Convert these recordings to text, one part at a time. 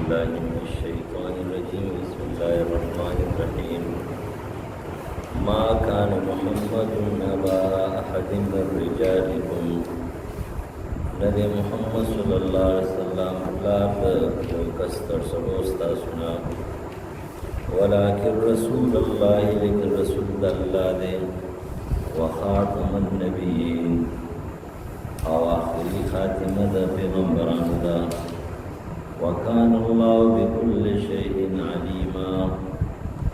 بالله من الشيطان الرجيم بسم الله الرحمن الرحيم ما كان محمد أبا أحد من رجالكم نبي محمد صلى الله عليه وسلم لا كستر سروستا سنا ولكن رسول الله لكن رسول الله وخاتم النبيين او آخری خاتمه د پیغمبرانو ده وکان الله بكل شيء عليما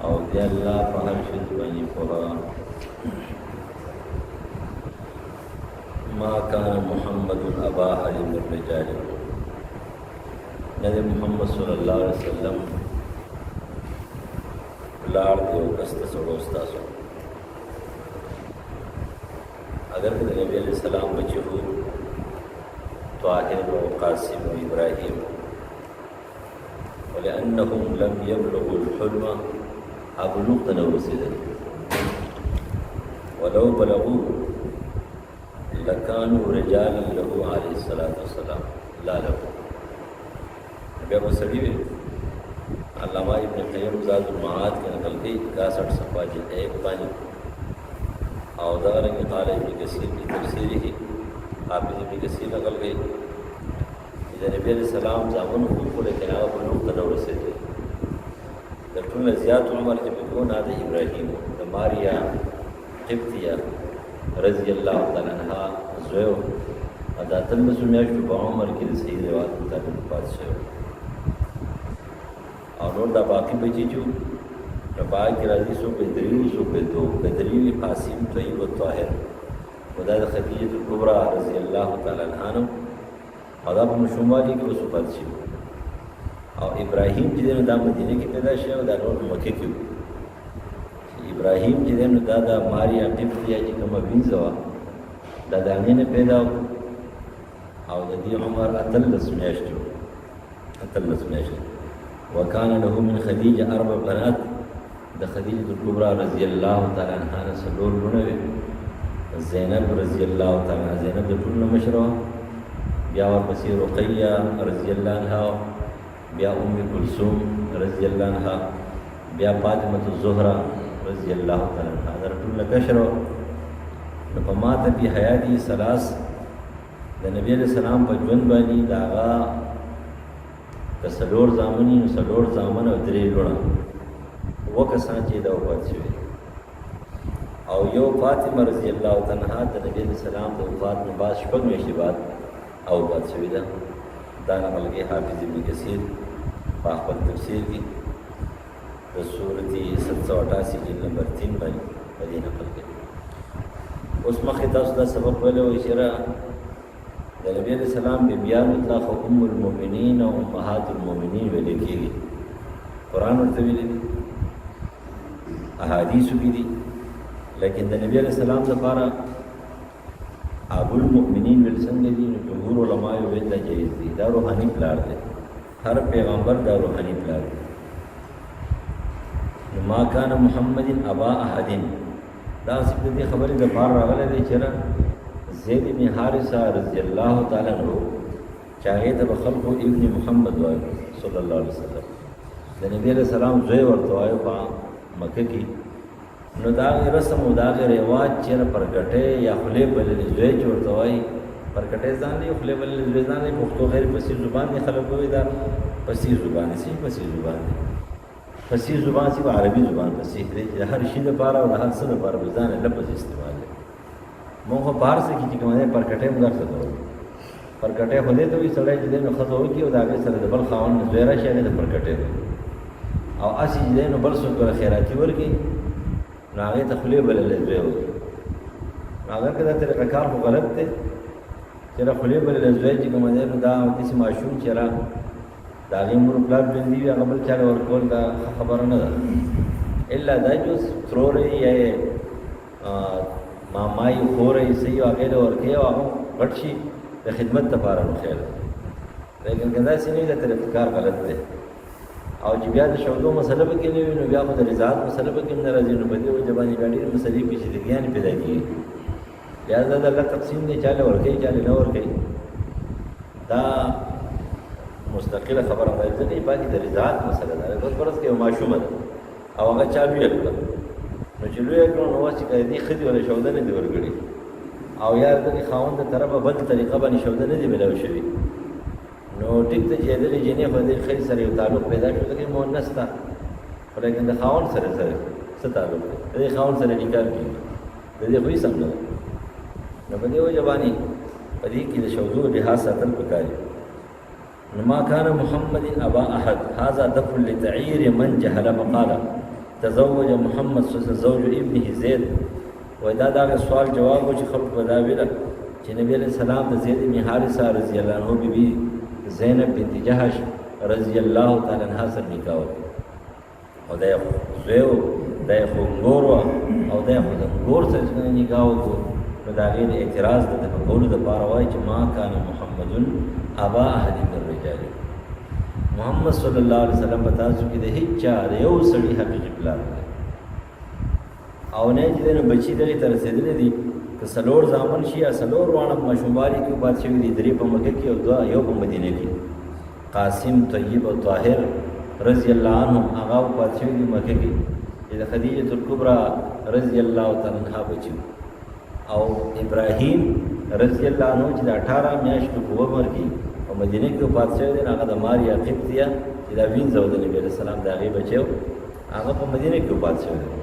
او دی الله په هر شي باندې پوهه ما كان محمد ابا احد من رجالكم نبی محمد صلی الله علیه وسلم لار دیو کست سړو تاسو اگر کہ نبی علیہ السلام بچے ہو طاہر و قاسم و ابراہیم ولأنهم لم يبلغوا الحلم ابلغ تنوسد ولو بلغوا لكانوا رجالا له عليه الصلاة والسلام لا له نبی ابو سڑی علامہ ابن قیم زاد المعاد کے نقل کی 61 صفحہ جلد 1 پانی او دارنگ قال ابن کثیر کی تفسیری ہی حافظ ابن کثیر نقل گئی نبی علیہ السلام زامن حقوق لیکن آغا پر نقطہ نور سے تھے دکتون زیاد عمر جب کون آدھا ابراہیم دا ماریا قبطیہ رضی اللہ تعالیٰ عنہ زویو ادا تلمس میاشتو با عمر کی صحیح روایت مطابق پاس شو اور نور دا باقی بچی چو ربائی کی راضی سو بدریو سو بدو بدریو قاسم طیب و طاہر ودا دا خدیجة الکبرى رضی اللہ تعالیٰ عنہ اور دا مشومالی کی وسو پاس شو اور ابراہیم جدین دا مدینہ کی پیدا شو دا نور مکہ کیو ابراہیم جدین دا ماریا قبطیہ جی کما بینزوا دا دانین پیدا ہو اور دا دی عمر اتلس میاشتو وکان له من خدیجہ 4 بنات دا خدیجة الکبرى رضی اللہ تعالیٰ عنہ سلول بنوی زینب رضی اللہ تعالیٰ عنہ زینب دا طول مشروع بیا ورپسی رقیہ رضی اللہ عنہ بیا ام کلثوم رضی اللہ عنہ بیا فاطمة الزہرہ رضی اللہ تعالیٰ عنہ دا طول کشروع نفمات بی حیاتی سلاس دا نبی علیہ السلام پا جون بانی دا آغا دا سلور زامنی نو سلور زامن او دری لونا وکسان چې دا وفات شوی او یو فاطمه رضی الله تعالی عنها د نبی اسلام د وفات نه بعد شپږ میاشتې بعد او وفات شوی ده دا نقل کې حافظ ابن کثیر په خپل تفسیر کې د سورۃ 788 کې نمبر 3 باندې باندې نقل کړي اوس مخکې تاسو دا سبق ویلو اشاره د نبی اسلام بیبیانو ته ام المؤمنین او امهات المؤمنین ویل کېږي قرآن ورته ویلي دي احادیثو کی دی لیکن دا نبی علیہ السلام دفارا ابو المؤمنین ولسنگ دی جمهور علماء ویل دا جائز دی دا روحانی پلار دی ہر پیغمبر دا روحانی پلار دی ما کان محمد ابا احد دا سب دی خبری دفار راغلے دی چرا زید بن حارثہ رضی اللہ تعالیٰ عنہ چاہے تب خلق ابن محمد صلی اللہ علیہ وسلم دا نبی علیہ السلام زوی ورطوائے پا مکہ کی نو داغ رسم و داغ رواج چیر پرکٹے یا خلے بلل زوی چورتوائی پرکٹے زان لی خلے بلل زوی زان لی پختو غیر پسی زبان دی خلق ہوئی دا پسی زبان سی پسی زبان سی عربی زبان پسی دی ہر شید پارا و ہر صد پارا بزان لپس استعمال ہے مونخو پار سے کی چکمانے پرکٹے مدر ستا ہوئی پرکٹے خودے تو بھی سڑے جدے میں خط ہوئی کی و داغے سر دبل خواہن زویرہ شہنے دا پرکٹے ہوئی او اسی جدے نو بل سوک خیراتی ورکی نو آگے تخلیه بلل زوی ہوئی اگر کدا طریقہ کار کو غلط تے چرا خلیه بلل زوی چی کم دے نو دا کسی معشوم چرا دا غیم مرپلات بندی وی اقبل چالا ورکول دا خبر ندا الا دا جو ترو رہی یا مامائی خو رہی سی آگے دا ورکی و آگو غٹشی دا خدمت تپارا نو خیل لیکن کدا سی نہیں دا طریقہ کار غلط تے او چې بیا د شودو مسله به کې نه وي نو بیا خو د رضاعت مسله به کې نه راځي نو په دې وجه باندې بیا ډېرې مسلې پیچیدګیانې پیدا کېږي لہٰذا د الله تقسیم دی چاله ورکوي چاله نه ورکوي دا مستقله خبره باندې ځکه باقي د رضاعت مسله ده. بس پرځ کې ماشومه ده او هغه چا لوی کړه نو چې لوی کړه نو چې دې خدي ولا شودنه دی ورګړي او یار د خاوند طرفه بل طریقه باندې شودنه دی ملو شوی نو ټیک ته چې د جنې په دې خیر سره یو تعلق پیدا شو چې مؤنث تا ولکه د خاوند سره څه تعلق دی د خاوند سره نکاح کیږي د دې خو یې سم نه نو په دې وجبانی په دې کې د شودو لحاظ ساتل پکاري. ما كان محمد ابا احد هذا دفع لتعير من جهل مقاله تزوج محمد صلى الله عليه وسلم زوج ابنه زيد. ودا دا سوال جواب و چې خلق ودا ویل چې نبی علیہ السلام د زید بن حارثه رضی الله عنه بیبي زینب بنت جحش رضی الله تعالی عنها سره نکاح او دا زویو دا خونګور او دا خونګور سره نکاح وکړو نو دا غیر اعتراض د قولو د بار وای چې ما کان محمد ابا احد من الرجال محمد صلی الله علیه وسلم بتا څو کې د هیڅ چا یو سړي حقیقي پلان او نه چې نو بچی دغه تر رسیدلې دي که سلور ځامن شي یا سلور وانه مشومباري کې بعد شوی دي درې په مکه کې او دوا یو په مدینه کې قاسم طیب او طاهر رضی الله عنهم هغه بعد شوی دي مکه کې د خدیجه الکبرى رضی الله تعالی عنها بچو او ابراهیم رضی الله عنه چې 18 میاشتو په عمر کې او مدینه کې بعد شوی دي هغه د ماریا قبطیه چې د وینځو د نبی رسول الله د هغه بچو هغه په مدینه کې بعد شوی دي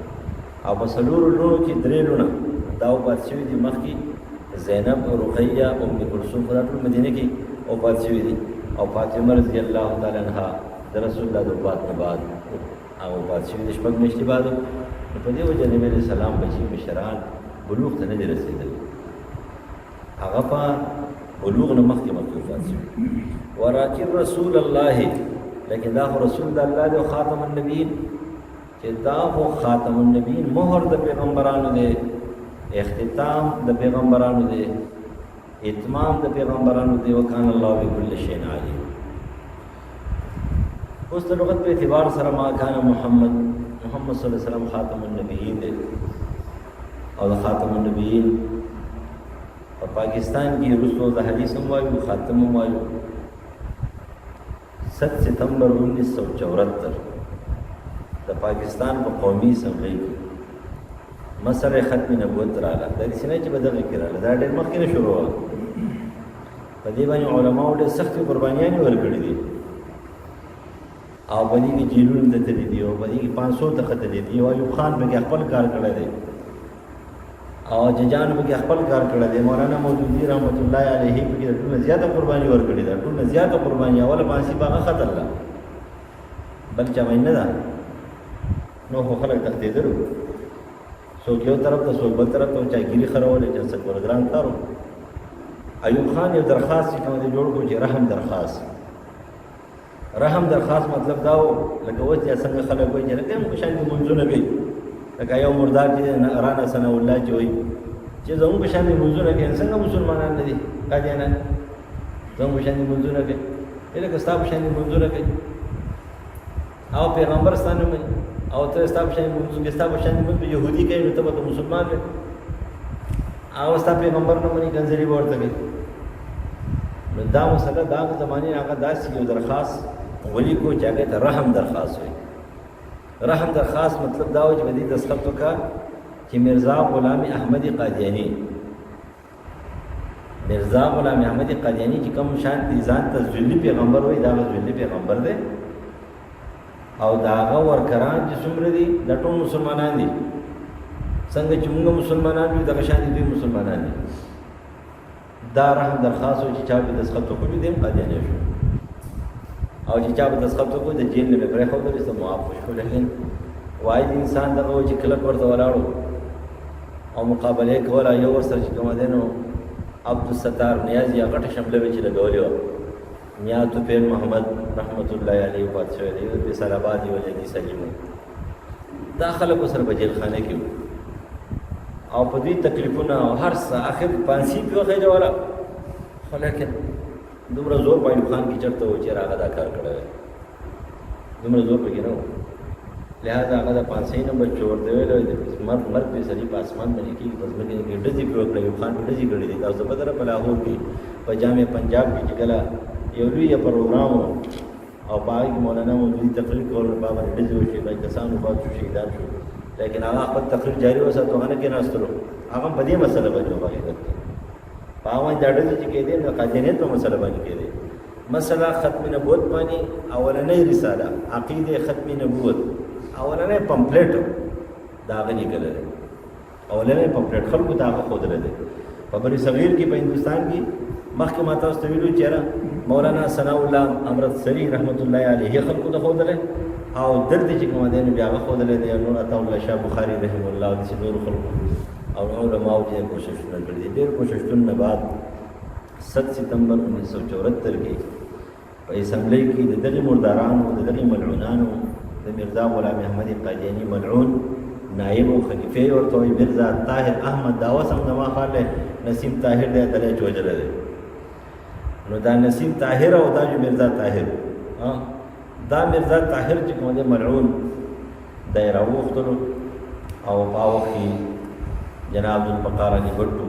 او په سلور لونو کې درې لونه داو بعد شوی دي مخکې زینب او رقیه او ام کلثوم په ټول مدینه کې او بعد شوی دي او فاطمه رضی الله تعالی عنها د رسول الله د وفات نه بعد او بعد شوی دي شپږ میاشتې بعد په دې وجه نبی علیہ السلام بچی بشران بلوغ ته نه رسیدل هغه په بلوغ نه مخکې وفات شوی ولکن رسول الله لیکن دا رسول الله دی خاتم النبیین چې دا خو خاتم النبیین مهر د پیغمبرانو دی اختتام د پیغمبرانو دی اتمام د پیغمبرانو دی وکانه الله بكل شيء علیم. اوس د لغت په اعتبار سره ما کان محمد صلی الله علیه وسلم خاتم النبیین دی او د خاتم النبیین په پاکستان کې رسول د حدیث هم وایو خاتم هم وایو 7 ستمبر 1974 د پاکستان په قومي اسمبلی کې مسله ختم نبوت رااله د دې سینې چې بدل کړه دا ډېر مخکې نه شروع و په دې باندې علماء ډېر سخت قربانیان ورکړي دي او باندې کې جیلون د تدې دی او باندې کې 500 ته خته دي او ایوب خان به خپل کار کړی دی او ججان به خپل کار کړی دی مولانا مودودی رحمت الله علیه په کې ټول زیاته قرباني ورکړي ده ټول زیاته قرباني اوله پانسی باغه خطر الله بل چا نه ده نو خو خلک تختیدل څوک یو طرف ته څوک بل طرف ته چاګيري خرولې چې څه پروګرام کارو ایوب خان یو درخواست کوي د جوړ کو چې رحم درخواست مطلب دا و لکه وځي څنګه خلک وایي چې کوم کو شان منځونه کوي لکه یو مردار چې رانا سنا الله جوړي چې زموږ په شان منځونه کوي څنګه مسلمانان دي قاضیان زموږ په شان منځونه کوي لکه ستاسو په شان منځونه کوي او پیغمبر ستانه او ته ستاسو شان موږ ستاسو شان موږ يهودي کوي نو ته به مسلمان وي او ستاسو پیغمبر نو مني کنځري ورته کوي نو دا مسله دا زمانه هغه داسې یو درخواست ولی کو چاګه ته رحم درخواست وي رحم درخواست مطلب دا و چې بدی دستخط وکا چې مرزا غلام احمدی قادیانی چې کوم شان دي ځان ته ذلی پیغمبر وي دا ذلی پیغمبر دی او داغه ورکران چې څومره دي د ټول مسلمانان دي څنګه چې موږ مسلمانان دي دغه شان دي مسلمانان دي دا رحم درخواست چې چا به دستخط وکړي دیم قاضیانه شو او چې چا به دستخط وکړي د جیل نه پرې خو د رسته معاف شو لیکن وای انسان دغه چې کله ورته ولاړو او مقابله کوله یو ور سره چې کوم دینو عبدالستار نیازی هغه شمله به چې لګولې و نیاتو پیر محمد رحمت الله علیه پاتشوی دی په سلابادی ولې سلیمو داخله کو سره په جیل خانه کې او په دې تکلیفونه او هر څه اخر پانسی په خېجه والا ولیکن دومره زور باندې خان کی چرته و چې راغدا دا کار کړی دومره زور پکې نه لہذا هغه د پانسی نمبر چور دی ویل د مرګ په سړي په اسمان باندې کې پس باندې ډزې په کړی خان ډزې کړی دی تاسو په طرف په لاهور کې په جامع پنجاب کې کله یو لوی پروګرام او پای کې مولانا مودودي تقریر کول په باندې ډېر وشي بای کسانو بعد شو شهیدان شو لیکن هغه خپل تقریر جاری وساتو هغه کې ناستلو هغه په دې مسله باندې وایي پاوای دا ډېر چې کې دي نو قادیانیت په مسله باندې کې دي مسله ختم نبوت باندې اولنې رساله عقیده ختم نبوت اولنې پمفلټ دا غني کړل اولنې پمفلټ خلکو ته هغه خود لري په بری صغیر کې په هندستان کې مخکې ما تاسو ته ویلو چې مولانا ثناء الله امرتسری رحمت الله علیه خلکو ته خود لري او دلته چې کوم دین بیا هغه خود لري نور عطا الله شاه بخاری رحم الله د نور خلکو او علماء دې کوششونه کړې ډېر کوششونه بعد 7 ستمبر 1974 کې په اسمبلی کې د دغه مردارانو د دغه ملعونانو د مرزا غلام احمد قادیانی ملعون نائب او خلیفہ ورته مرزا طاهر احمد داوا سم دما خاله نسیم طاهر دې دله چوجل دی نو دا نسیم طاهر او دا مرزا طاهر دا مرزا طاهر چې کوم دی ملعون دایره وختلو او باوخي جناب البقار علی بټو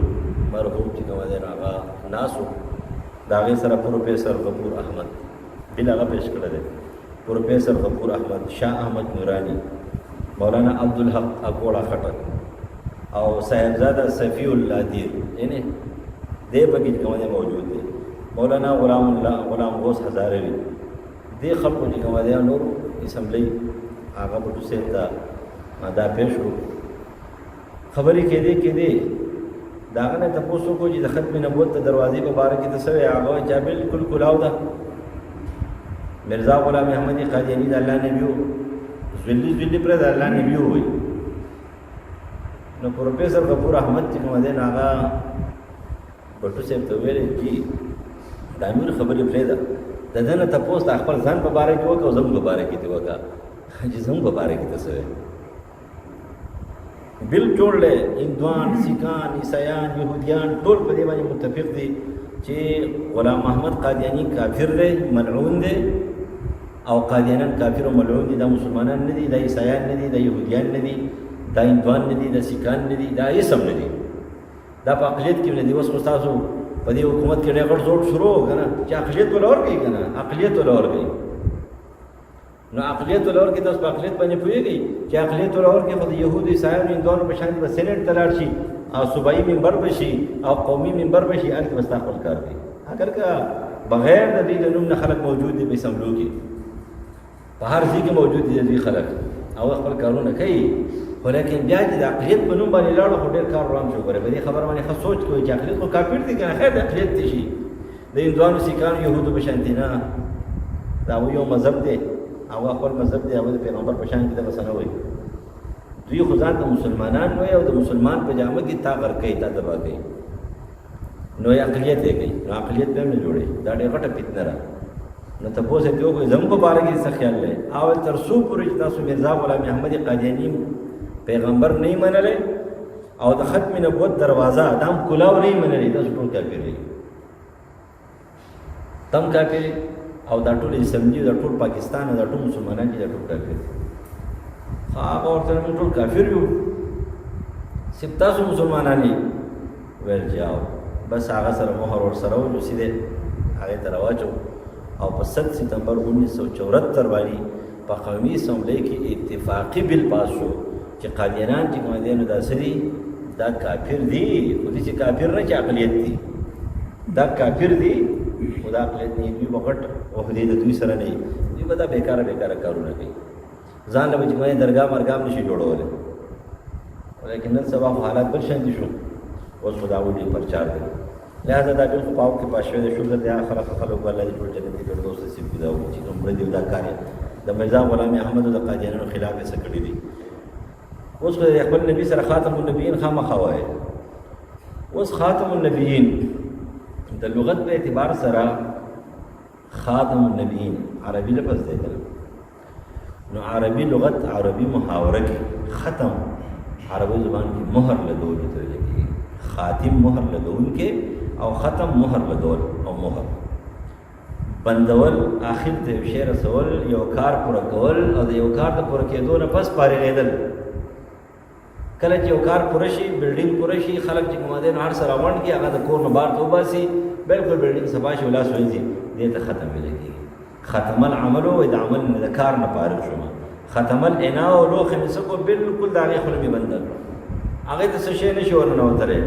مرحوم چې کوم دی هغه ناسو داغه سره پروفیسر غفور احمد بل هغه پیش کړل دی پروفیسر غفور احمد شاه احمد نورانی مولانا عبدالحق اکوڑا خټک او صاحبزاده صفی الله دیر یعنی دې په کې کومه موجود دي مولانا غلام غوث هزاروی دې خلکو چې کومه دي نور اسمبلی هغه په څه دا دا پېښو خبرې کې دي داغه نه تاسو کو چې د ختم نبوت د دروازې په باره کې تاسو هغه چې بالکل کلاو ده مرزا غلام احمد قادیانی د الله نبی زلی پر د الله نبی وي نو پروفیسر غفور احمد چې کوم دی هغه پټو سم ته ویل چې د امیر خبرې پرې ده د دنه تاسو د خپل ځان په باره کې وکړو زموږ په باره کې دی وکړه چې زموږ په باره کې تاسو بل جوړل هندوان سیکان عیسایان يهوديان ټول په دې باندې متفق دي چې غلام محمد قادیانی کافر دی ملعون دی او قادیانان کافر او ملعون دي دا مسلمانان نه دي دا عیسایان نه دي دا يهوديان نه دي دا هندوان نه دي دا سیکان نه دي دا هیڅ نه دي دا په عقلیت کې نه دي اوس تاسو په دې حکومت کې ډېر زور شروع کنه چې عقلیت ولور کوي کنه عقلیت ولور کوي نو عقلیت ولور کې تاسو په عقلیت باندې پوهیږئ چې عقلیت ولور کې خو د يهود عیسایان هندوانو په شان د سېنات تلار شي او صوبایي منبر بشي او قومي منبر بشي ان کې مستقبل کار کوي اگر کا بغیر د دې نوم نه خلک موجود دي په سملو کې په هر ځای کې موجود دي دې خلک او خپل کارونه کوي ولیکن بیا چې د عقلیت په نوم باندې لاړو خو ډېر کار روان شو غره به دې خبر باندې خاص سوچ کوي چې عقلیت خو کافر دي کنه خیر د عقلیت دي شي د هندوانو سیکانو يهودو په شان دي نه دا یو مذهب دی او خپل مذهب دی او د پیغمبر په شان کې د مسنه وي دوی خو ځان د مسلمانان وي او د مسلمان په جامه کې تا ور کوي تا دبا کوي نو عقلیت دی کوي نو عقلیت به نه جوړي دا ډېر غټه فتنه را نو تاسو ته یو زموږ په باره کې څه خیال لري او تر څو پورې تاسو مرزا غلام احمد قادیانی پیغمبر نه منلې او د ختم نبوت دروازه دام کلاو نه منلې تاسو ټول کافر دي تم کافر او دا ټول اسلامي دا ټول پاکستان دا ټول مسلمانان دي دا ټول کافر هغه ورته ټول کافر یو سپتاسو مسلمانان ول جاو بس هغه سره مهر ور سره و سیده هغه ترواچو او په 7 ستمبر 1974 باندې په قومي اسمبلی کې اتفاقی بل پاس شو چې قادیانان چې کوم دي نو داسري دا کافر دي خو دې چې کافر نه چې عقلیت دي دا کافر دي خدا عقلیت نه دی وخت او دې د دوی سره نه دی په دا بیکاره کارونه کوي ځان له چې درگاه مرګام نشي جوړول ولیکن نن سبا حالات بل شان دي شو اوس خدا ودي پرچار دي لہذا دا بل خو پاو کې پښې د شو د اخر خلک ولله ټول جنت کې ګرځو سي پیدا و چې کوم دې دا کار د مرزا غلام احمد د قادیانو خلاف یې سکړی دي اوس خپل نبی سره خاتم النبیین خامخا وای اوس خاتم النبیین د لغت په اعتبار سره خاتم النبیین عربي لفظ دی نو عربي لغت عربي محاوره کې ختم عربي زبان کې مهر لګول کېږي خاتم مهر لګول کې او ختم مهر لګول او مهر بندول اخر ته شعر سوال یو کار پوره کول او د یو کار د پوره کېدو نه پس پارېدل کله چې یو کار پوره شي بلډینګ پوره شي خلک چې کومه دین هر سره وړاندې هغه د کور نه بار توباسي بالکل بلډینګ سبا شي ولا سوځي دې ته ختم ویلږي ختم العمل او د عمل نه کار نه فارغ شوم ختم الاناء او لوخ مسکو بالکل داغه خپل می بندل هغه د څه شي نشي ورنه وتره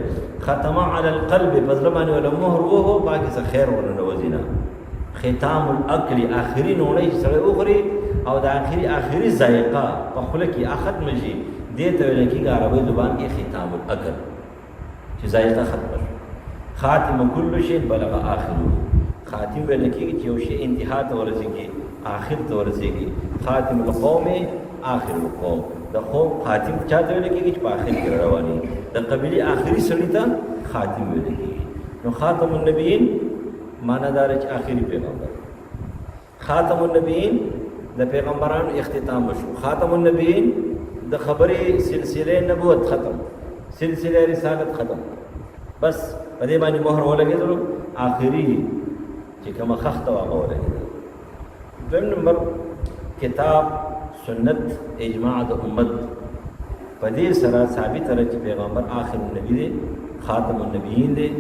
ختم على القلب فزربان ولا مهر وهو باقي څه خیر ورنه وزینا ختام الاكل اخري نوړی سره اوخري او د اخري ذائقه په خله کې اخت مشي دې ته ویل کېږي عربی زبان کې ختام الاكل چې ذائقه ختم شي خاتم كل شيء بلغ اخره خاتم ویل کېږي چې یو شی انتها ته ورسېږي آخر ته ورسېږي خاتم القوم آخر القوم د قوم خاتم چاته ویل کېږي چې په آخر کې رواني د قبيله آخري سړي ته خاتم ویل کېږي نو خاتم النبیین معنا دار چې آخري پیغمبر خاتم النبیین د پیغمبرانو اختتام شو خاتم النبیین د خبرې سلسله نبوت ختم سلسله رسالت ختم بس په دې باندې مهر ولګېدل آخري چې کوم خخته واغه ولګېدل دویم نمبر کتاب سنت اجماع د امت په دې سره ثابت راځي چې پیغمبر آخر النبی دی خاتم النبیین دی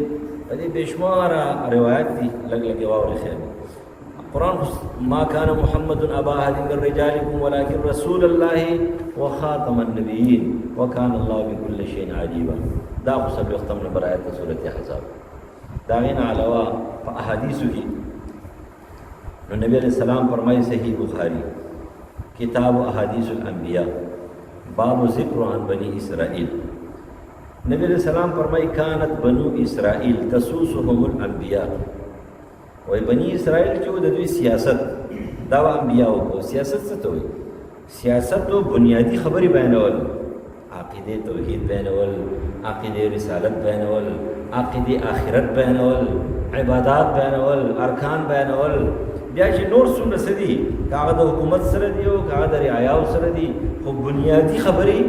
په دې بشمار روایت دي لګ واوري خیر قرآن ما كان محمد ابا احد من رجالكم ولكن رسول الله وخاتم النبيين وكان الله بكل شيء عليما دا خصب ختم نمبر آیت سورۃ احزاب دا غین علاوه په احادیثو کې نو نبی علیہ السلام فرمایي صحیح بخاری کتاب احادیث الانبیاء باب ذکر عن بنی اسرائیل نبی علیہ السلام فرمایي كانت بنو اسرائیل تسوسهم الانبیاء وای بنی اسرائیل چې د دوی سیاست دا انبیاء او سیاست څه ته وي سیاست او بنیادی خبري بیانول عقیده توحید بیانول عقیده رسالت بیانول عقیده آخرت بیانول عبادات بیانول ارکان بیانول بیا چې نور څومره سدي کاغه د حکومت سره دی او کاغه د رعایا سره دی خو بنیادی خبري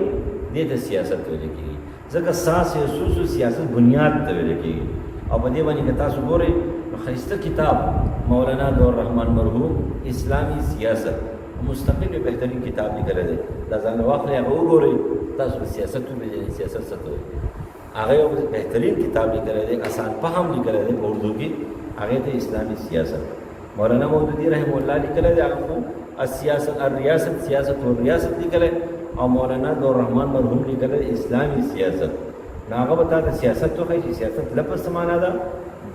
د سیاست ویل کېږي ځکه اساس اساس سیاست بنیاد ته ویل کېږي او په دې باندې تاسو ګورئ خیسته کتاب مولانا دور رحمان مرحوم اسلامی سیاست مستقل بهترین کتاب لیکل دی دا ځان واخلې هغه وګورئ تاسو سیاست په سیاست څه هغه یو بهترین کتاب لیکل دی آسان فهم لیکل دی په اردو کې هغه ته اسلامی سیاست مولانا مودودی رحم الله لیکل دی هغه السیاست الریاست سیاست او ریاست لیکل او مولانا دور رحمان مرحوم لیکل دی اسلامی سیاست هغه به تاسو سیاست ته هیڅ سیاست لپس معنا ده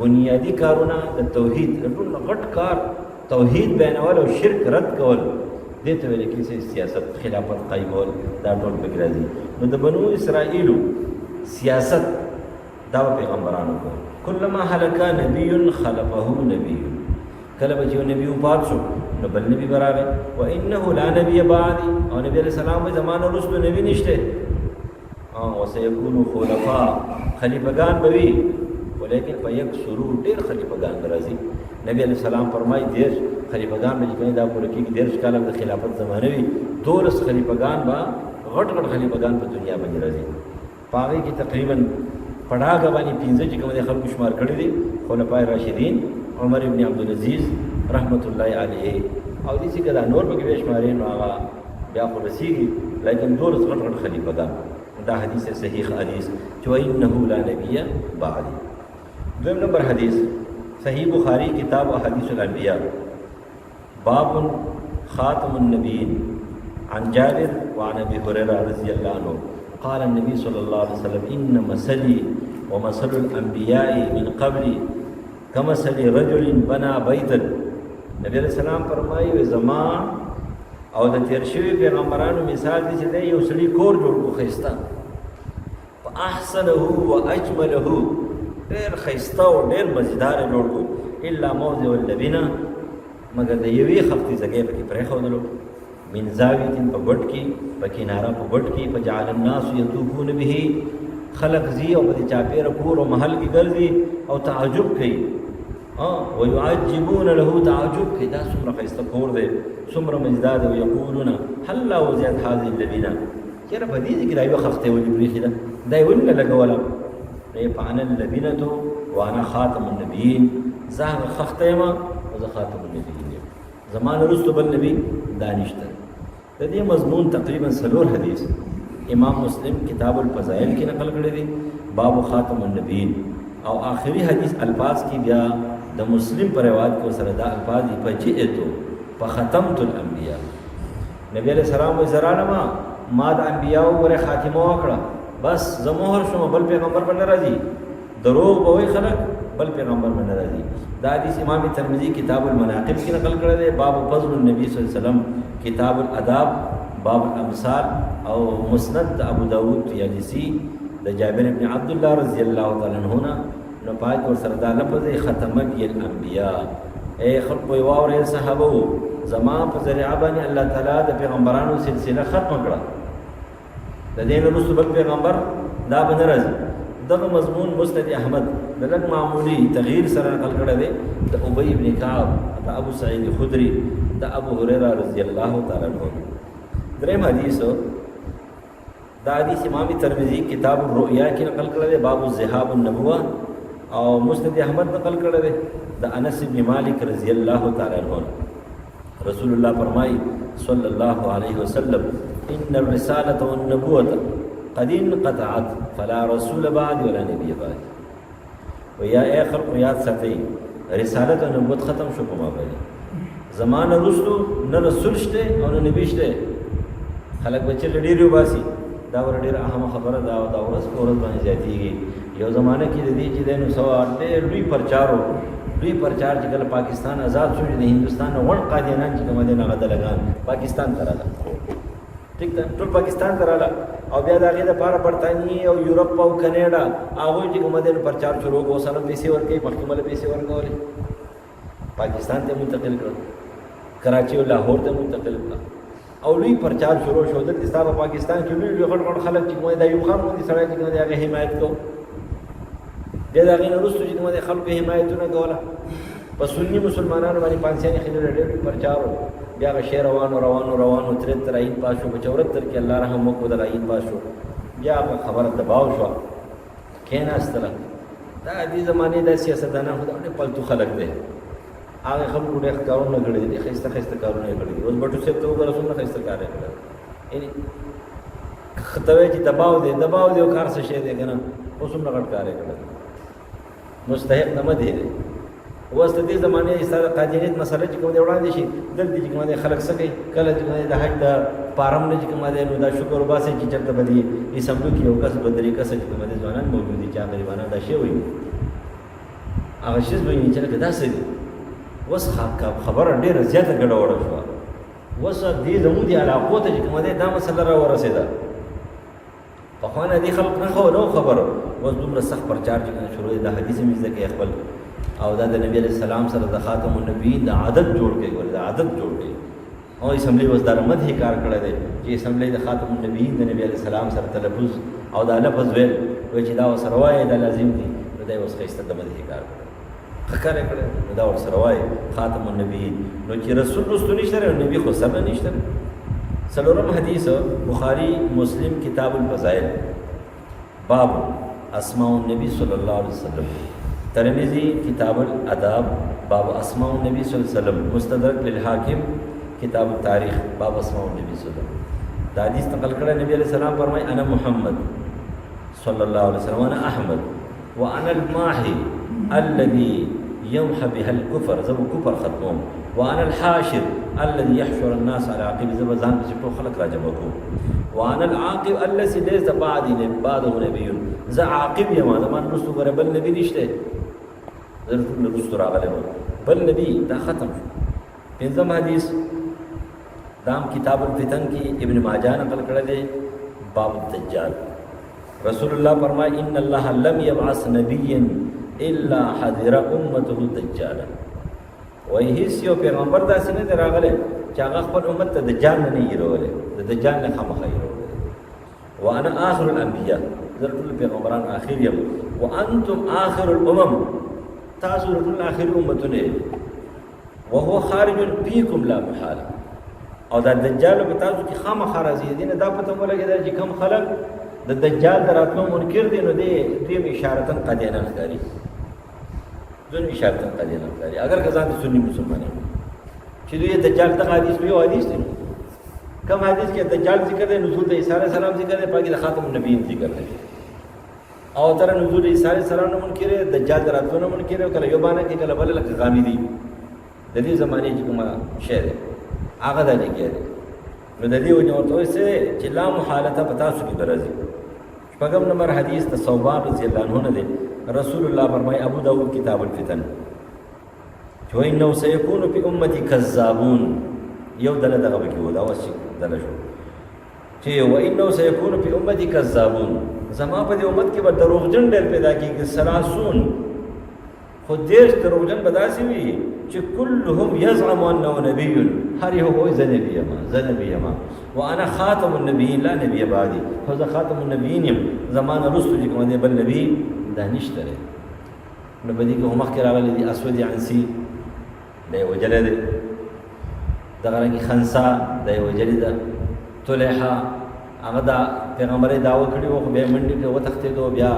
بنیادی کارونه د توحید ټول غټ کار توحید بیانول او شرک رد کول دې ته ویل کېږي سیاست خلافت قایمول دا ټول پکې راځي نو د بنو اسرائیلو سیاست دا پیغمبرانو کو کلمہ هلک نبی خلفه نبی کله به یو نبی وفات شو نو بل نبی برابر و انه لا نبی بعد او نبی علیہ السلام په زمانه رسول نبی نشته او سيكون خلفاء خلیفگان بوي ولیکن فیکسرو ډیر خلیفگان راځي نبی علیہ السلام فرمایي ډیر خلیفگان به کله دا پوره کې ډیر کال د خلافت زمانه وي دولس خلیفگان با غټ غټ خلیفگان په دنیا باندې راځي پاره کې تقریبا پړاګ باندې 15 چې کوم د خلکو شمار کړی دي خلفای راشدین عمر ابن عبد العزيز رحمت الله علیه او دې څنګه دا نور به کې شمارې نو هغه بیا خو رسیږي لیکن دولس غټ غټ خلیفگان دا حدیث صحیح حدیث چې انه لا نبی بعد دویم نمبر حدیث صحیح بخاری کتاب احادیث الانبیاء باب خاتم النبیین عن جابر وعن ابي هريره رضي الله عنه قال النبي صلى الله عليه وسلم ان مثلي ومثل الانبياء من قبلي كمثل رجل بنى بيتا نبی علیہ السلام فرمایي زما او د تیر شوی پیغمبرانو مثال دي چې یو سړي کور جوړ کو خيستا فاحسنه واجمله ډېر خيستا او ډېر مزیدار جوړ کو الا موضع اللبنه مگر د یوې خفتي ځای په کې پرې خودلو من زاویه په بټ کې په کیناره په بټ کې په جعل الناس يطوفون به خلق زی او په چاپېره کور او محل کې ګرځي او تعجب کوي ويعجبون له تعجب کوي دا څومره خيستا کور دی څومره مزداد او یقولون هل لا وزيد هذه اللبنه چیرې په دې کې رايو خفته ولې بریخي دا دای ولنه لګولا نه فانا اللبنه وانا خاتم النبيين زه خفته ما او زه خاتم النبيين زمانه رسول بل نبی دانشته د دې مضمون تقریبا سلور حدیث امام مسلم کتاب الفضائل کې نقل کړی دی باب خاتم النبیین او آخری حدیث الفاظ کی بیا د مسلم پر روایت کو سره دا الفاظ په جئتو فختمت الانبیاء. نبی علیہ السلام و زرانما ما د انبیاء ور خاتمه وکړه، بس زموهر شوم، بل پیغمبر باندې راځي، دروغ به وي خلک، بل پیغمبر باندې راځي. دا حدیث امام ترمذی کتاب المناقب کې نقل کړی دی، باب فضل النبی صلی الله علیه وسلم، کتاب الاداب باب الامثال، او مسند ابو داود طیالسی د جابر بن عبد الله رضی الله تعالی عنہ نو پاک اور سردا لفظ ختم الانبیاء. اے خلق و اور صحابه زما په ذریعہ باندې الله تعالی د پیغمبرانو سلسله ختم کړه، د دین رسول بل پیغمبر دا باندې راځي. دغه مضمون مسند احمد د لږ معمولی تغییر سره نقل کړی دی د ابی بن کعب، د ابو سعید خدری، د ابو هریره رضی الله تعالی عنہ. دریم حدیث دا حدیث امام ترمذی کتاب الرؤیا کې نقل کړی دی، باب الذهاب النبوه، او مسند احمد نقل کړی دی د انس بن مالک رضی الله تعالی عنہ. رسول الله فرمای صلی الله علیه وسلم ان الرسالة والنبوة قد انقطعت فلا رسول بعد ولا نبی بعد. و یا اے خلق یاد ساتئ رسالت او نبوت ختم شو په ما باندې، زمانه رسول نه رسول شته او نه نبی شته. خلک بچی ډیرو باسي، دا ور ډیر اهم خبره دا او دا ورځ په ورځ باندې زیاتیږي. یو زمانه کې د دې چې د نو سوا ډېر لوی پرچار چې کله پاکستان آزاد شو د هندستان وړ قادیانان چې کوم دي نه غد لګان پاکستان ته راغله، ټیک ده ټول پاکستان ته راغله، او بیا د هغې دپاره برطانیې او یورپ او کنیډا هغوی چې کوم دی پرچار شروع کړو، سره پیسې ورکوي، مخکې مله پیسې ورکولې، پاکستان ته منتقل کړل، کراچي او لاهور ته منتقل کړل، او لوی پرچار شروع شو. دلته ستا په پاکستان کې لوی غټ غټ خلک چې کوم دی د ایوب خان غوندې سړی چې کوم دی هغې حمایت کوو، بیا د هغې نه وروسته چې کوم دی خلکو حمایتونه کوله، په سني مسلمانانو باندې پانسیانې ښځې ډېر لوی پرچار و. بیا هغه شی روانو 73 آیین پاس شو، په 74 کې الله رحم وکړو د آیین پاس شو. بیا هغه خبره دباو شوه، کېناستله. دا دې زمانې دا سیاستدانان خو دا پلتو خلک دی، هغه خلکو ډېر کارونه کړي دي، ښایسته ښایسته کارونه یې کړي دي. اوس بټو صاحب ته وګوره څومره ښایسته کار یې کړی، یعنې ته وایې چې دباو دی او کار څه شی دی که نه، اوس څومره غټ کار یې کړی، مستحق نه مه دی. اوس د دې زمانې ستا د قادیانیت مسله چې کوم دی وړاندې شي، دلته چې کوم دی خلک څه کوي، کله چې کوم دی د حج د پارم نه چې کوم دی نو دا شکر وباسئ چې چېرته به دې اسمبلو کې یو کس 2-3 کسه چې کوم دی ځوانان موجود دي چې هغه غریبانان دا شی وایي، هغه شیز به وایي چې لکه داسې دي. اوس خبره ډېره زیاته ګډوډه شوه. اوس دې زموږ دې علاقو ته چې کوم دی دا مسله را ورسېده. پخوا نه دې خلک نه خبره، اوس دومره سخت پرچار چې کوم شروع دی، د حدیث هم زده کوي خپل، او دا د نبی علیہ السلام سره د خاتم النبیین د عادت جوړ کړي، د عادت جوړ کړي. او اسمبلی اوس دا مدح کار کړی دی چې اسمبلی د خاتم النبیین د نبی علیہ السلام سره تلفظ او دا لفظ ویل وایي چې دا ورسره وایي دا لازم دي، نو دی اوس ښایسته د مدح کار کړی، ښه کار یې کړی، نو دا ورسره وایي خاتم النبیین. نو چې رسول رستو نشته دی، نبی خو سره نشته. څلورم حدیث بخاری مسلم کتاب الفضائل، باب اسماء النبی صلی الله علیه وسلم، ترمذی کتاب الاداب باب اسماء النبی صلی اللہ علیہ وسلم، مستدرک للحاکم کتاب التاریخ باب اسماء النبی صلی اللہ علیہ وسلم. دا حدیث نقل کړه نبی علیہ السلام فرمای انا محمد صلی الله علیه وسلم وانا احمد وانا الماحي الذي يمحى بها الكفر، زب کفر ختموم، وانا الحاشر الذي يحشر الناس على عقب، زب ځان چې ټول خلق را جمع کوم، وانا العاقب الذي ليس بعده نبي، ذا عاقب یما زمان رسول غره بل نبی نشته، ضرور رسول راغله بل نبی دا ختم شو. پنځم حدیث دام کتاب الفتن کی ابن ماجه نقل کړی دی، باب الدجال. رسول الله فرمای ان الله لم يبعث نبيا الا حذر امته الدجال. وای هیڅ یو پیغمبر داسې نه دی راغلی چې هغه خپل امت ته دجال نه یېرولی، د دجال نه خامخا یېرولی. وانا آخر الانبیاء، زه ټول پیغمبران آخر یم، وانتم آخر الامم، تاسو ټول آخر امتونه، وهو خارج فيكم لا محاله، او دا دجال په تاسو کې خامخا راځي. دې نه دا پته ولګېدل چې کوم خلک د دجال د راتلو منکر دي، نو دې اشارتن قادیانه ښکاري، دون اشارتن قادیانه ښکاري، اگر که ځان ته سني مسلمانان چې دوی دجال ته حدیث ویو، حدیث دی کوم حدیث کې دجال ذکر دی، نزول د عیسی علیه السلام ذکر دی، پاکي د خاتم النبیین ذکر دی. او تر نزول عیسی علیه السلام نه منکر دجال دراتو نه منکر کله یو باندې کې کله بل لکه غامدي د دې زمانه چې کومه شعر هغه د لګي نو د دې وجه ورته وایي چې لا محالته پتا سو کې درځي شپږم نمبر حدیث د ثوبان رضی الله عنه نه دی رسول الله فرمای ابو داود کتاب الفتن جو انه سيكون في امتي كذابون یو دله دغه کې ودا وسی دله شو چې و انه سيكون في امتي كذابون زما په دې امت کې به دروغجن ډېر پیدا کیږي سلاسون خو دېر دروغجن بداسي وي چې كلهم يزعم انه نبي هر یو وایي زنبي ما وانا خاتم النبيين لا نبي بعدي هو خاتم النبيين زمانه رسول چې کوم دی بل نبی دا نشته نو بدی کې هم مخکې راغلي دي اسود عنسی دی وجل دی دغه رنګ خنسا دی وجل ده طلحه هغه دا پیغمبر داوا کړی او به منډي کې وتخته دو بیا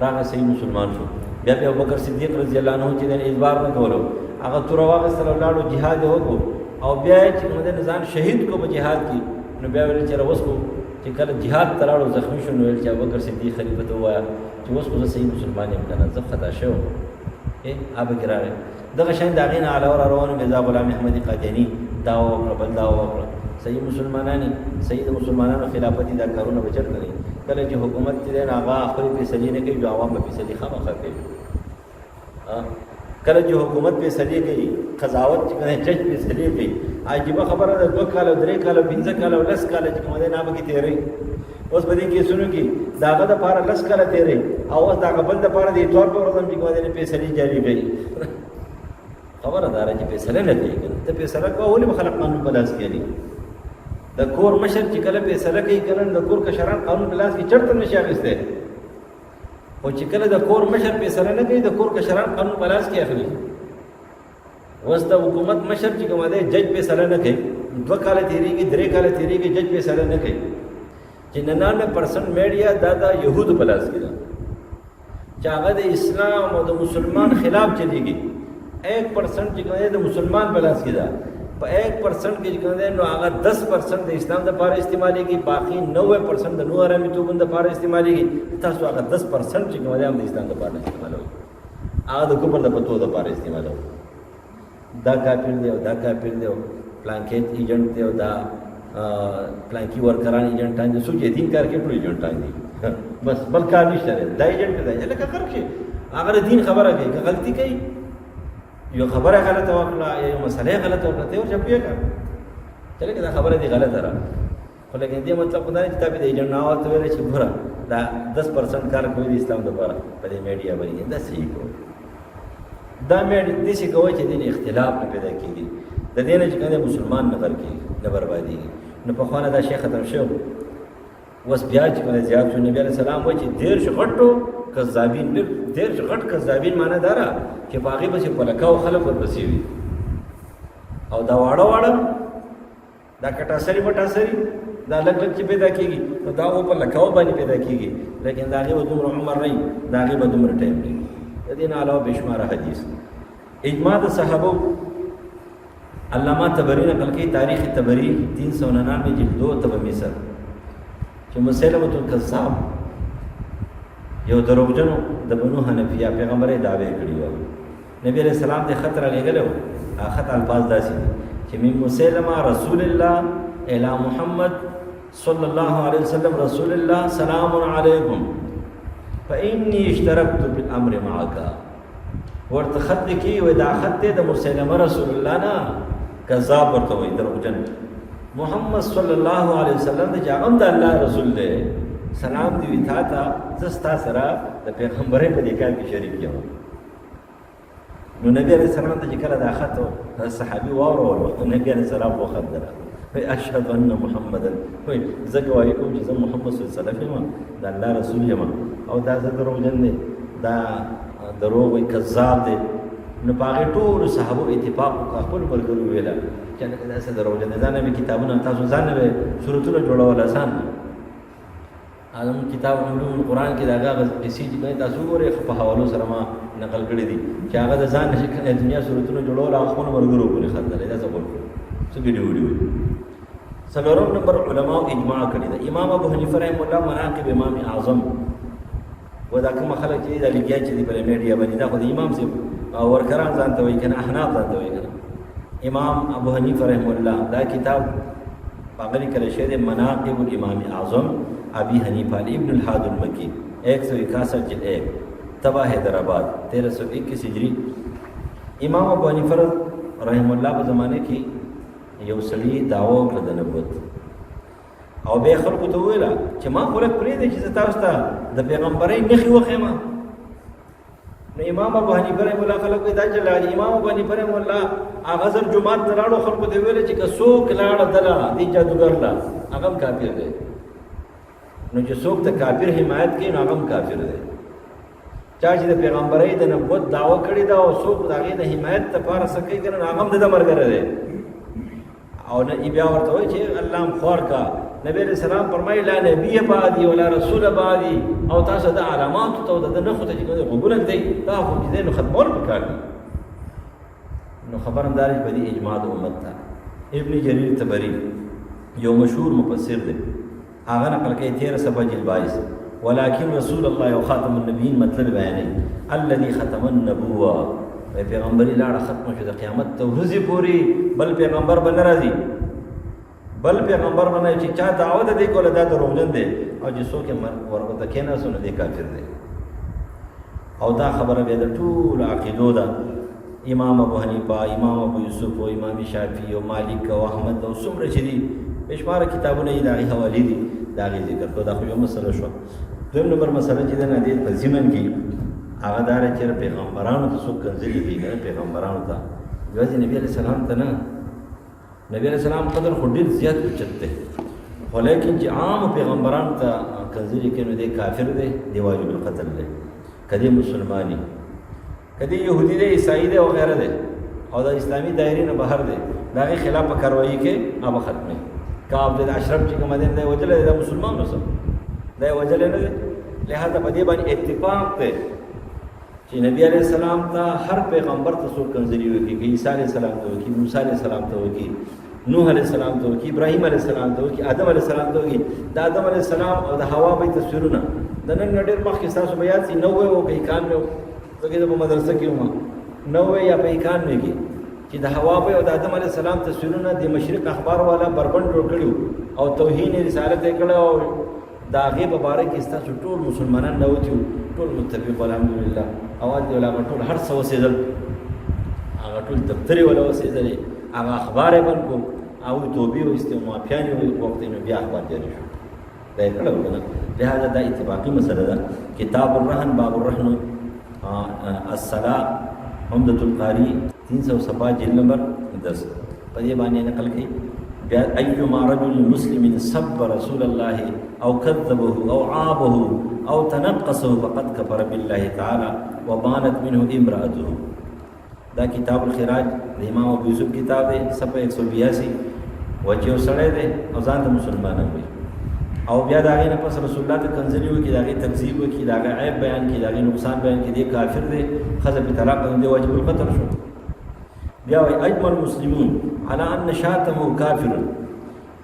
راغی صحیح مسلمان شو بیا ابو بکر صدیق رضی الله عنه چې د اعتبار نه کولو هغه تور واغ صلی الله علیه جهاد وکړو او بیا چې موږ د نظام شهید کو په جهاد کې نو بیا ویل چې راوس کو چې کله جهاد تراړو زخمی شو نو ویل چې ابو بکر صدیق خلیفہ ته وایا چې اوس خو صحیح مسلمان یم کنه زه خطا شو ابو کراره دغه شین داغین علی اور روان میزا غلام احمدی قادیانی داو بل داو صحیح مسلمانانی صحیح مسلمانانو خلافت دا کارونه بچر کړي کله چې حکومت دې نه هغه خپل فیصله نه کوي عوام په فیصله خامخا کوي کله چې حکومت فیصله کوي قضاوت چې کوي جج فیصله کوي عجیب خبره ده 2 کال 3 کال 15 کال 10 کال چې کومه نه به تیرې اوس به دې کې سنو کې داغه د پاره 10 کال تیرې او اوس داغه بل د پاره دې تور په ورځم چې کومه نه فیصله جاری کوي خبره دار چې فیصله نه کوي ته فیصله کوولې خلک قانون بلاس کوي د کور مشر چې کله فیصله کوي کله د کور کشران قانون بلاس کې چرته نشي اخیسته او چې کله د کور مشر فیصله نه کوي د کور کشران قانون بلاس کې اخلي اوس د حکومت مشر چې کومه ده جج فیصله نه کوي 2 کال تیریږي 3 کال تیریږي جج فیصله نه کوي چې 99% میډیا دا يهود بلاس کې ده چې هغه د اسلام او د مسلمان خلاف چلیږي 1% چې کومه د مسلمان بلاس کې ده په 1% کې کوم دی نو هغه 10% د اسلام د لپاره استعمالېږي باقي 90% د نور امیتوبند د لپاره استعمالېږي تاسو هغه 10% چې کوم دی هم د اسلام د لپاره استعمالوي هغه د کوپر د پتو د لپاره استعمالوي دا کافر دی او دا کافر دی او پلانکیت ایجنټ دی او دا پلانکی ورکران ایجنټان دي سوچ دین کار کې ټول ایجنټان دي بس بل کار نشته دا ایجنټ دی لکه کار کې هغه دین خبره کوي که غلطي کوي یو خبره غلطه وکړه یا یو مسله غلطه وکړه ته ورته پیګه چلے دا خبره دی غلطه را خو لکه دې مطلب خدای چې تابع دی ایجنټ نه او ته ویل چې ګوره دا 10% کار کوي د اسلام لپاره په دې میډیا باندې دا صحیح کو دا میډیا دې څه کوي چې دین اختلاف نه پیدا کیږي د دې نه چې کنه مسلمان نه ورکی نه بربادي نو په خوانه دا شیخ ختم شو وس بیا چې کنه زیات شو نبی عليه السلام وایي چې ډیر شغټو کذابین ډیر شغټ کذابین معنی دارا چې باغی به په لکاو خلک ورپسې وي او دا واړه دا کټاسری وټاسری دا لګ چې پیدا کیږي نو دا په لکاو باندې پیدا کیږي لیکن دا غي دومره عمر نه دا غي دومره ټایم نه د دې نه علاوه بشمار حدیث اجماع د صحابه علامه تبری نقل کوي تاریخ تبری 399 جلد 2 تبع مصر چې مسلمه الکذاب یو دروغجنو د بنو حنفیه پیغمبر دعوی کړی و نبی علیہ السلام د خطر لګلو خط الفاظ داسې چې من مسلمه رسول الله الی محمد صلی الله علیه وسلم رسول الله سلام علیکم فإني اشتركت بالامر معك ورته خط کی و دا خط د مسلمه رسول الله نه کذاب ورته وي دروغجن محمد صلی الله علیه وسلم د جاغم د الله رسول دی سلام دی وتا تا زستا سره د پیغمبري په دې کار کې شریک یم نو نبی عليه السلام ته کله دا خطو صحابي واره نبی عليه السلام وو خدره وي اشهد ان محمدا وي زګ وايي کوم چې محمد صلی الله علیه وسلم د الله رسول یم او دا دروغجن دی دا دروغ وي کذاب دی نو پاګه ټول صحابه اتفاق خپل برګرو ویلا چې دا څه دروغجن دی ځانه کتابونه تاسو ځانه سورتونه جوړول آسان عالم کتاب علوم قرآن کې دا هغه قصې چې کوي تاسو ګورئ په حوالو سره ما نقل کړی دي چې هغه د ځان نشي کنه دنیا صورتونو جوړول هغه خپل مرګرو کوي خاطر دا څه بول څه ویډیو څلورم نمبر علماء اجماع کړی دا امام ابو حنیفه رحم الله مناقب امام اعظم و دا کوم خلک چې دا لګیا چې دی په میډیا باندې دا خو د امام صاحب ورکران ځان ته وایي کنه احناف ځان ته وایي کنه امام ابو حنیفه رحم الله دا کتاب پاغلی کله شه د مناقب الامام اعظم ابي حنیفه ابن الحاد المکی 161 جلد 1 تبع حیدرآباد 1321 ہجری. امام ابو حنیفه رحم الله په زمانه کې یو سړي دعوه وکړه د نبوت او به خلکو ته ویله چې ما خو لک پرې دی چې تاسو ته د پیغمبرۍ نښې وښیم. نو امام ابو حنیفه رحم الله خلکو دا چې امام ابو حنیفه رحم الله هغه ځل جمعات ته لاړو خلکو ته ویله چې که څوک لاړه دله دې جادوګر له هغه هم کافر دی. نو چې څوک د کافر حمایت کوي نو هغه هم کافر دی. چا چې د پیغمبرۍ د نبوت دعوه کړې ده او څوک د هغې د حمایت لپاره څه کوي که نه هغه هم د ده ملګری دی. او نه بیا ورته وایي چې الله هم خوار کا. نبی علیہ السلام فرمایي لا نبی بعدي ولا رسول بعدي او تاسو د علاماتو ته او د نښو ته چې غوږونه ږدئ دا خو چې دی نو ختمول پکار دي. نو خبر هم دا دی چې په دې اجماع د امت ته ابن جریر طبري یو مشهور مفسر دی هغه نقل کوي 13 صفحه جلد 22 ولكن رسول الله او خاتم النبیین مطلب بیانوي الذي ختم النبوه پیغمبري لاړه ختمه شو د قیامت ته ورځې پورې بل پیغمبر به نه راځي بل پیغمبر باندې چې چا دعوت دی کوله دا دروغجن دی او چې څوک یې ورته کېناستو نو دی کافر دی. او دا خبره بیا د ټول عقیدو ده. امام ابو حنیفه امام ابو یوسف او امام شافعي او مالک او احمد او څومره چې دي بشماره کتابونه یې د هغې حوالې دي د هغې ذکر کړو. دا خو یو مسله شوه. دویم نمبر مسله چې ده نه دې په ضمن کې هغه دا دی چې پیغمبرانو ته څوک کنځلي کوي که نه پیغمبرانو ته یوازې نبي علیه السلام ته نه. نبی علیہ السلام قدر خو ډېر زیات اوچت دی خو لیکن چې عامو پیغمبرانو ته کنځلي کوي نو دی کافر دی دی واجب القتل دی که دی مسلماني که دی یهودي دی عیسائی دی وغیره دی او د اسلامي دایرې نه بهر دی د هغې خلاف په کاروایي کې هغه ختموي. کعب بن اشرف چې کوم دی دی وجلی دی دا مسلمان نو څه دی وجلی نه دی. لهذا په دې باندې اتفاق دی چې نبی علیہ السلام ته هر پیغمبر ته څوک کنځلي وکړي که عیسی علیہ السلام ته وکړي موسی علیہ السلام ته وکړي نوح علیہ السلام ته وکړي ابراهیم علیہ السلام ته وکړي آدم علیہ السلام ته وکړي د آدم علیہ السلام او د حوا به تصویرونه د نن نه ډېر مخکې ستاسو به یاد شي 90 او که 91 پکې زه په مدرسه کې وم 90 یا په 91 کې چې د حوا به او د آدم علیہ السلام تصویرونه د مشرق اخبار والا بربند جوړ کړي او توهین رسالت یې کړی او د هغې په باره کې ستاسو ټول مسلمانان راوتي وو ټول متفق الحمدلله اواز دی ولا ټول هر څه وسېدل هغه ټول دفترې ولا وسېدلې هغه اخبار یې بند کړو او توبې وایستې معافیانې وغوښتې نو بیا اخبار جاري شو دا یې کړی وو که نه. لهذا دا اتفاقي مسله ده. کتاب الرهن باب الرهن الصلاة عمدة القاری 300 صفحه جلد نمبر 10 په دې باندې نقل کوي أيما رجل مسلم سب رسول الله أو كذبه أو عابه أو تنقصه فقد كفر بالله تعالى وبانت منه امرأته. دا کتاب الخراج د امام ابو یوسف کتاب دی صفحه 182 وجه سړی دی او ځان ته مسلمانان وي او بیا د هغې نه پس رسول الله ته کنځلي وکړي د هغې تکذیب وکړي د هغې عیب بیان کړي د هغې نقصان بیان کړي دی کافر دی ښځه پې طلاق دی واجب القتل شو. بیا وایي اجمع المسلمون على ان شاتمه کافر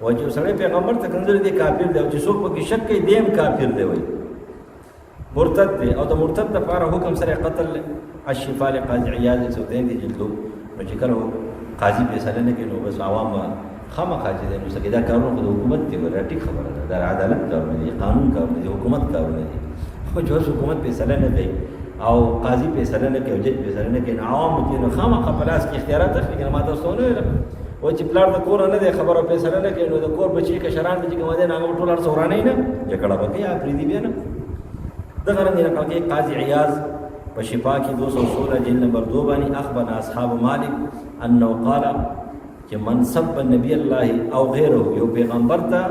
و چې سړی پیغمبر ته کنځلي دی کافر دی او چې څوک پکې شک کوي دی هم کافر دی وایي مرتد دی او د مرتد دپاره حکم سره قتل الشفاء لقاضي عیاض 103 جلدو. نو چې کله قاضي فیصله نه کوي نو بس عوام به خامخا چې دی نو څه دا کارونه خو د حکومت دی ولا ټیک خبره ده دا عدالت کارونه دي قانون کارونه دي حکومت کارونه دي خو چې اوس حکومت فیصله نه کوي او قاضي فیصله نه کوي او جج فیصله نه کوي عوام دي نو خامخا په لاس کې اختیارات اخلي کنه ما تاسو نه ویل و چې پلار د کور نه دی خبره فیصله نه کوي نو د کور بچي کشران بچي کوم دي هغه ټول هر څورانه نه جګړه وکړي یا پریدي بیا نه دغه رنګ نه کوي. قاضي عیاض په شفا کې 216 جلد نمبر 2 باندې اخبرنا اصحاب مالک انه قال چې من سب النبي الله او غیره یو پیغمبر ته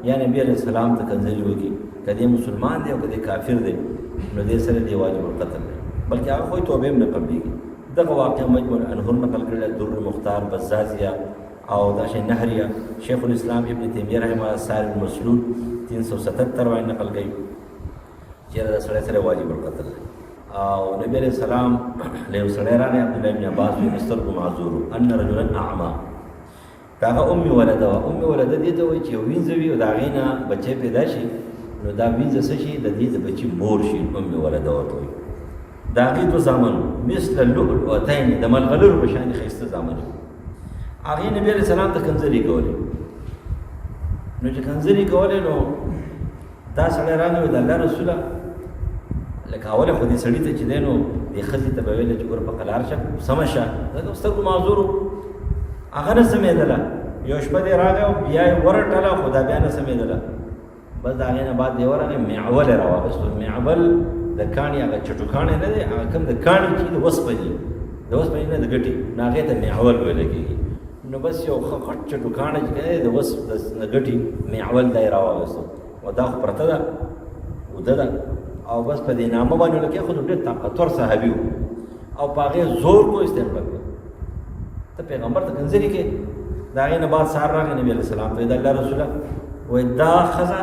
یا نبی علیہ السلام ته کنځلي وکړي کدی مسلمان دی او کدی کافر دی نو دې سره دی واجب القتل دی بلکې هغه خو توبه هم نه قبلېږي. دغه واقع مجموع انهر نقل کړل در المختار بزازیه او دا شی نهریه شیخ الاسلام ابن تیمیه رحمه الله سائر المسلول 377 باندې نقل کړي چې دا سره واجب القتل دی. او نبی علیہ السلام له سره راغی عبد الله بن عباس بن مستر معذور ان رجلا اعمى هغه امي ولده دې ته وایي چې وینځوي او د هغې نه بچی پیدا شي نو دا وینځه څه شي د دې د بچي مور شي ام ولده ورته وایي د هغې دوه زامن مثل اللؤلؤتین د ملغلرو په شان ښایسته زامن هغې نبي علیه السلام ته کنځلې کولې نو چې کنځلې کولې نو دا سړی راغی وایي د الله رسوله لکه اوله خو دې سړي ته چې دی نو دې ښځې ته به ویله چې ګوره په قلار شه سمه شه ځکه سترګو معذور و هغه نه سمېدله یو شپه دې راغی او بیا یې ورټله خو دا بیا نه سمېدله بس د هغې نه بعد دې ورغی معول یې راواخیستو معول د کاڼي هغه چټو کاڼی نه دی هغه کوم د کاڼي چې د وسپنې د وسپنې نه د ګټې نو هغې ته معول ویله کېږي نو بس یو ښه غټ چټو کاڼی چې دی د وس د ګټې معول دا یې راواخیستو او دا خو پرته ده اوده ده او بس په دې نامه باندې ولکې خو ډېر طاقتور صحابي و او په هغې زور کو استعمال کړ ته پیغمبر ته کنځلې کې د هغې نه بعد سهار راغی نبي علیه السلام ته د الله رسوله وایي دا ښځه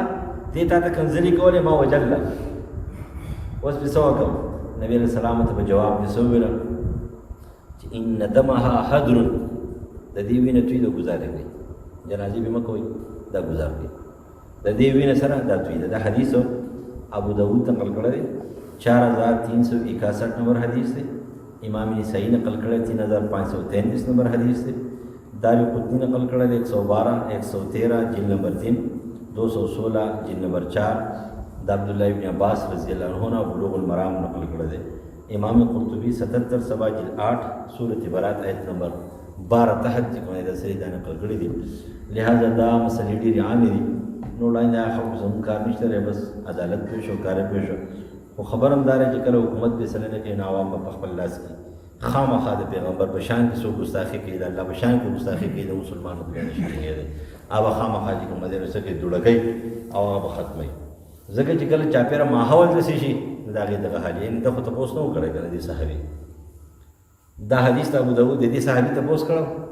دې تا ته کنځلې کولې ما وجله اوس به څه وکړم نبي علیه السلام ته په جواب کې څه وویله چې ان دمها هدر د دې وینه توی د ګزاره کوي جنازې به مه کوئ دا ګزار کوي د دې وینه سره دا توی ده دا حدیث ابو داود نقل کړی دی 4361 نمبر حدیث دی امام نسائی نقل کړی 3533 نمبر حدیث دی دارقطنی نقل کړی دی 112 113 جلد نمبر 3 216 جلد نمبر 4 د عبداللہ ابن عباس رضی اللہ عنہ بلوغ المرام نقل کړی دی امام قرطبی 77 سبا جلد 8 سورۃ برات آیت نمبر 12 تحت چې کومه ده سړي دا نقل کړی دی لہذا دا مسلې ډېرې عامې دي نو وړاندې خلکو زموږ کار نشته دی بس عدالت پېښ شو کار پېښ شو خو خبر هم دا دی چې کله حکومت فیصله نه کوي نو عوام به په خپل لاس کې خامخا د پیغمبر په شان کې څوک ګستاخي کوي د الله په شان کې ګستاخي کوي د مسلمانانو په نه شي کېږي هغه خامخا چې کومه دی نو څه کوي دوړګۍ او هغه به ختموي ځکه چې کله چاپېره ماحول داسې شي د هغې دغه حال یعنې ده خو تپوس نه و کړی که نه دې صحابي دا حدیث د ابو داود د دې صحابي تپوس کړی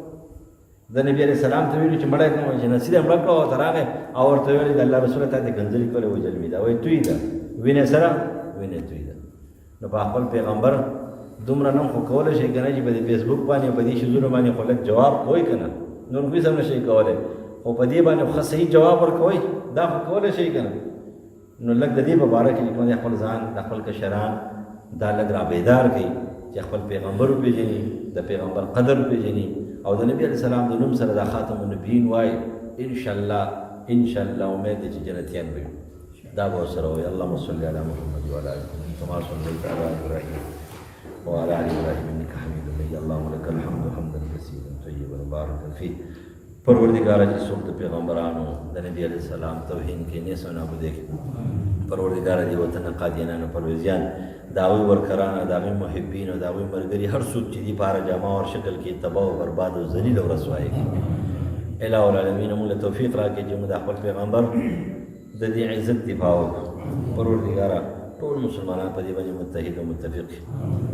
د نبي علیه السلام ته ویلو چې مړی کړم چې نصیب یې مړه کړه ورته راغی او ورته ویل د الله رسوله تا ته کنځلې کولې وجل مې ده وایي توی ده وینې سره وینې توی ده نو په خپل پیغمبر دومره نم خو کولی شئ که نه چې په دې فیسبوک باندې په دې شیزونو باندې خو لږ جواب کوئ که نه نور کوی هم نه شئ کولی خو په دې باندې ښه صحیح جواب ورکوئ دا خو کولی شئ که نه نو لږ د دې په باره کې چې کوم دی خپل ځان د خپل کشران دا لږ را بیدار کړي چې خپل پیغمبر وپېژني د پیغمبر قدر وپېژني او د نبی علیه السلام د نوم سره د خاتم النبیین وایي انشاءالله امید دی چې جنتیان به دا به ورسره وایي اللهم صل علی محمد وعلى آل محمد كما صليت على ابراهيم وعلى ال ابراهيم انك حميد مجيد اللهم لك الحمد حمدا كثيرا طيبا مباركا فيه پروردگار چې څوک د پیغمبرانو د نبی علیه السلام توهین کې نیس و نابودې کې پروردگار دې وطن قادیانانو پرویزیان د هغوی ورکران د هغوی محبین او د هغوی ملګري هر څوک چې دي په هره جامه او شکل کې تباه او برباد او ذلیل او رسوایي کړي الهو العالمین موږ له توفیق راکړي چې موږ د خپل پیغمبر د دې عزت دفاع وکړو پروردګاره ټول مسلمانان په دې باندې متحد او متفق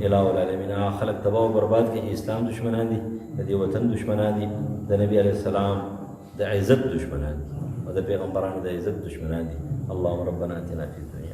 الهو العالمین هغه خلک تباه او برباد کړي چې اسلام دشمنان دي د دې وطن دشمنان دي د نبی علیه السلام د عزت دشمنان دي او د پیغمبرانو د عزت دشمنان دي اللهم ربنا اتنا فی الدنیا